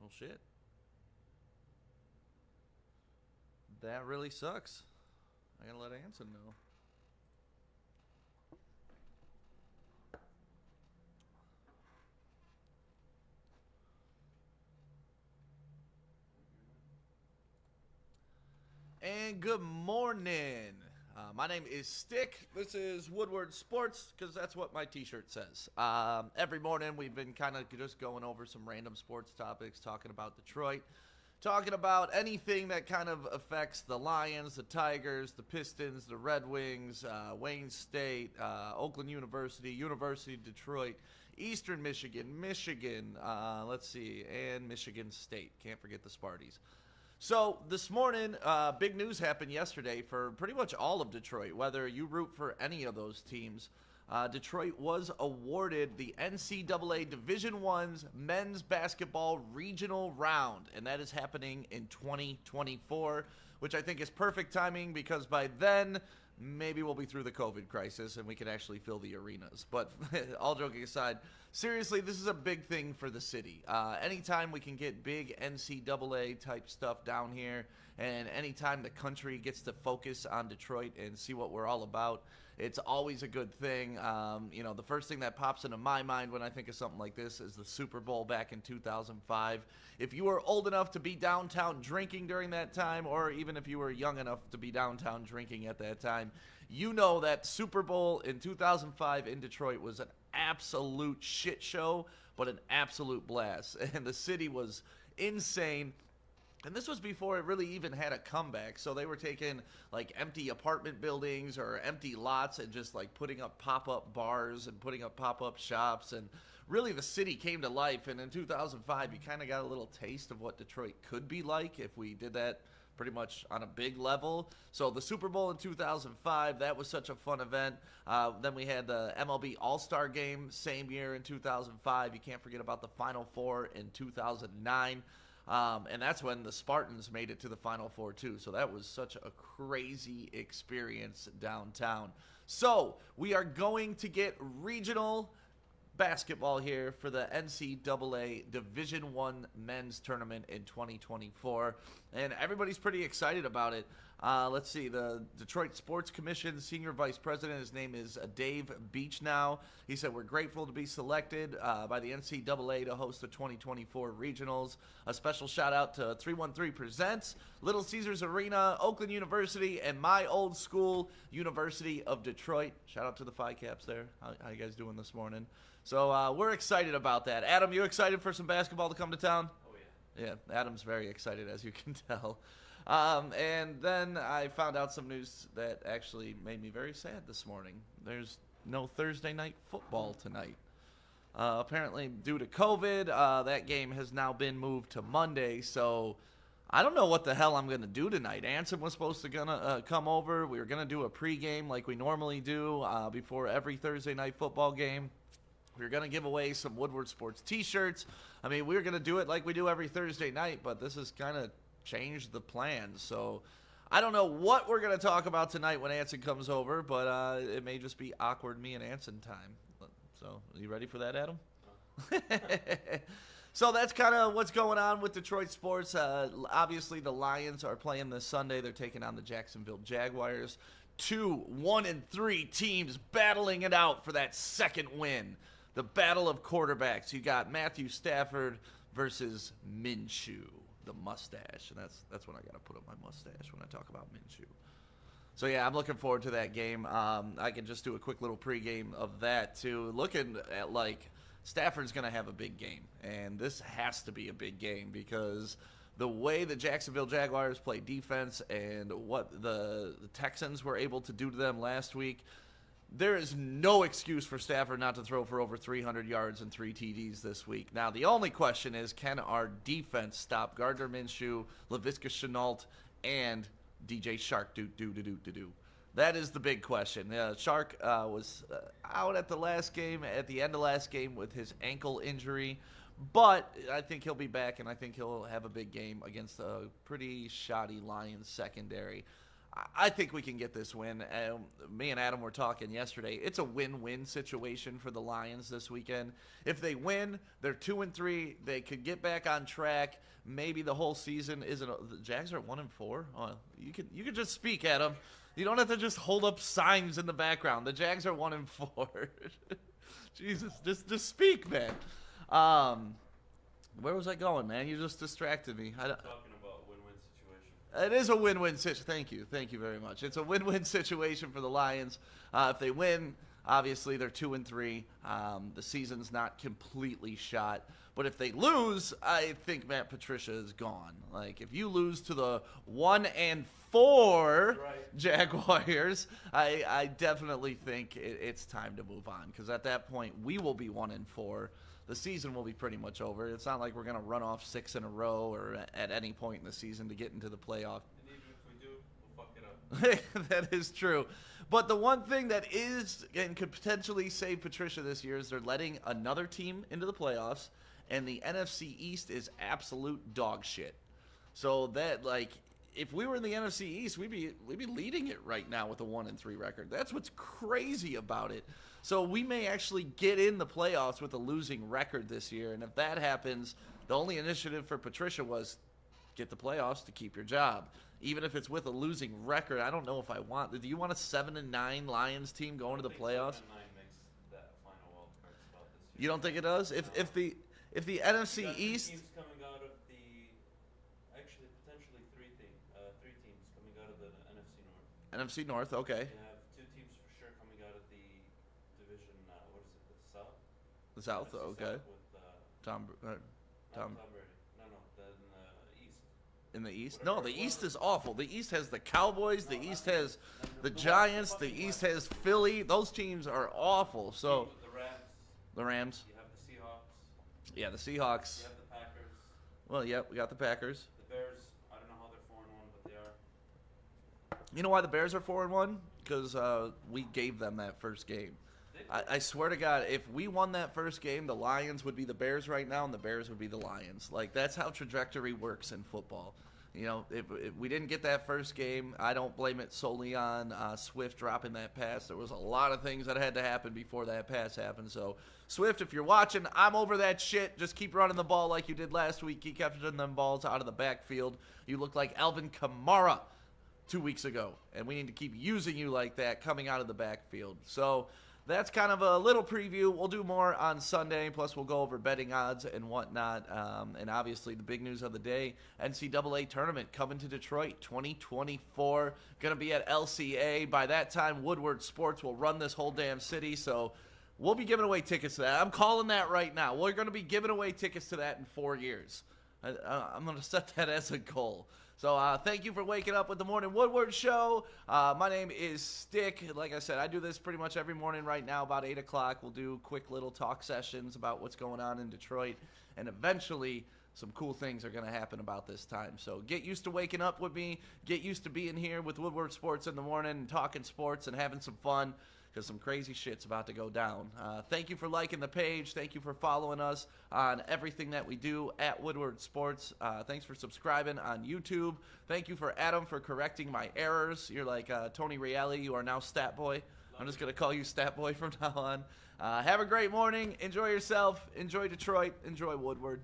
Well, shit. That really sucks. I gotta let Anson know. And good morning. My name is Stick. This is Woodward Sports because that's what my t-shirt says. Every morning we've been kind of just going over some random sports topics, talking about Detroit, talking about anything that kind of affects the Lions, the Tigers, the Pistons, the Red Wings, Wayne State, Oakland University, University of Detroit, Eastern Michigan, and Michigan State. Can't forget the Sparties. So this morning, big news happened yesterday for pretty much all of Detroit, whether you root for any of those teams. Detroit was awarded the NCAA Division I's men's basketball regional round, and that is happening in 2024, which I think is perfect timing because by then, maybe we'll be through the COVID crisis and we can actually fill the arenas. But all joking aside, seriously, this is a big thing for the city. Anytime we can get big NCAA type stuff down here, and anytime the country gets to focus on Detroit and see what we're all about, it's always a good thing. The first thing that pops into my mind when I think of something like this is the Super Bowl back in 2005. If you were old enough to be downtown drinking during that time, or even if you were young enough to be downtown drinking at that time, you know that Super Bowl in 2005 in Detroit was an absolute shit show, but an absolute blast. And the city was insane. And this was before it really even had a comeback. So they were taking like empty apartment buildings or empty lots and just like putting up pop-up bars and putting up pop-up shops. And really the city came to life. And in 2005, you kind of got a little taste of what Detroit could be like if we did that pretty much on a big level. So the Super Bowl in 2005, that was such a fun event. Then we had the MLB All Star Game same year in 2005. You can't forget about the Final Four in 2009. And that's when the Spartans made it to the Final Four, too. So that was such a crazy experience downtown. So we are going to get regional basketball here for the NCAA Division I men's tournament in 2024. And everybody's pretty excited about it. Let's see, the Detroit Sports Commission Senior Vice President, his name is Dave Beachnau. He said, we're grateful to be selected by the NCAA to host the 2024 regionals. A special shout out to 313 Presents, Little Caesars Arena, Oakland University, and my old school, University of Detroit. Shout out to the Phi Caps there. How you guys doing this morning? So we're excited about that. Adam, you excited for some basketball to come to town? Oh, yeah. Yeah, Adam's very excited, as you can tell. And then I found out some news that actually made me very sad this morning. There's no Thursday night football tonight. Apparently, due to COVID, that game has now been moved to Monday. So I don't know what the hell I'm going to do tonight. Anson was supposed to come over. We were going to do a pregame like we normally do before every Thursday night football game. We were going to give away some Woodward Sports t-shirts. I mean, we were going to do it like we do every Thursday night, but this has kind of changed the plans. So I don't know what we're going to talk about tonight when Anson comes over, but it may just be awkward me and Anson time. So are you ready for that, Adam? So that's kind of what's going on with Detroit sports. Obviously, the Lions are playing this Sunday. They're taking on the Jacksonville Jaguars. 2 1-3 teams battling it out for that second win. The battle of quarterbacks. You got Matthew Stafford versus Minshew, the mustache. And that's when I got to put up my mustache when I talk about Minshew. So, yeah, I'm looking forward to that game. I can just do a quick little pregame of that, too. Looking at, like, Stafford's going to have a big game. And this has to be a big game because the way the Jacksonville Jaguars play defense and what the Texans were able to do to them last week, there is no excuse for Stafford not to throw for over 300 yards and 3 TDs this week. Now, the only question is, can our defense stop Gardner Minshew, Laviska Shenault, and DJ Shark? That is the big question. Shark was out at the end of last game with his ankle injury. But I think he'll be back, and I think he'll have a big game against a pretty shoddy Lions secondary. I think we can get this win. Me and Adam were talking yesterday. It's a win-win situation for the Lions this weekend. If they win, they're 2-3. They could get back on track. Maybe the whole season isn't. The Jags are 1-4. Oh, you can just speak, Adam. You don't have to just hold up signs in the background. The Jags are 1-4. Jesus, just speak, man. Where was I going, man? You just distracted me. Talking about win-win situation. It is a win-win situation. Thank you very much. It's a win-win situation for the Lions. If they win, obviously they're 2-3. The season's not completely shot. But if they lose, I think Matt Patricia is gone. Like, if you lose to the 1-4 Jaguars, I definitely think it's time to move on. Because at that point, we will be 1-4. The season will be pretty much over. It's not like we're going to run off 6 in a row or at any point in the season to get into the playoff. And even if we do, we'll fuck it up. That is true. But the one thing that is and could potentially save Patricia this year is they're letting another team into the playoffs, and the NFC East is absolute dog shit. So that, like, if we were in the NFC East, we'd be leading it right now with a 1-3 record. That's what's crazy about it. So we may actually get in the playoffs with a losing record this year, and if that happens, the only initiative for Patricia was get the playoffs to keep your job. Even if it's with a losing record, I don't know if I want. Do you want a 7-9 Lions team going to the playoffs? 7-9 makes that final wild card spot this year. You don't think it does? If the NFC East, teams coming out of the actually potentially three teams coming out of the NFC NFC North. North, okay. You have two teams for sure coming out of the division. What is it? The South. The South, NFC okay. South with Tom Brady. No, then East. In the East? No, the East is awful. The East has the Cowboys. The East has the Giants. The East has Philly. Those teams are awful. So The Rams. the Rams. You have the Seahawks. Yeah, the Seahawks. You have the Packers. Well, yep, we got the Packers. The Bears. I don't know how they're 4-1, but they are. You know why the Bears are 4-1? Because we gave them that first game. I swear to God, if we won that first game, the Lions would be the Bears right now, and the Bears would be the Lions. Like, that's how trajectory works in football. You know, if we didn't get that first game, I don't blame it solely on Swift dropping that pass. There was a lot of things that had to happen before that pass happened. So, Swift, if you're watching, I'm over that shit. Just keep running the ball like you did last week. Keep catching them balls out of the backfield. You look like Alvin Kamara 2 weeks ago, and we need to keep using you like that coming out of the backfield. So, that's kind of a little preview. We'll do more on Sunday, plus we'll go over betting odds and whatnot. And obviously the big news of the day, NCAA tournament coming to Detroit 2024. Going to be at LCA. By that time, Woodward Sports will run this whole damn city. So we'll be giving away tickets to that. I'm calling that right now. We're going to be giving away tickets to that in 4 years. I'm going to set that as a goal. So thank you for waking up with the Morning Woodward Show. My name is Stick. Like I said, I do this pretty much every morning right now about 8 o'clock. We'll do quick little talk sessions about what's going on in Detroit. And eventually, some cool things are going to happen about this time. So get used to waking up with me. Get used to being here with Woodward Sports in the morning and talking sports and having some fun. Because some crazy shit's about to go down. Thank you for liking the page. Thank you for following us on everything that we do at Woodward Sports. Thanks for subscribing on YouTube. Thank you for Adam for correcting my errors. You're like Tony Reale. You are now Stat Boy. I'm just going to call you Stat Boy from now on. Have a great morning. Enjoy yourself. Enjoy Detroit. Enjoy Woodward.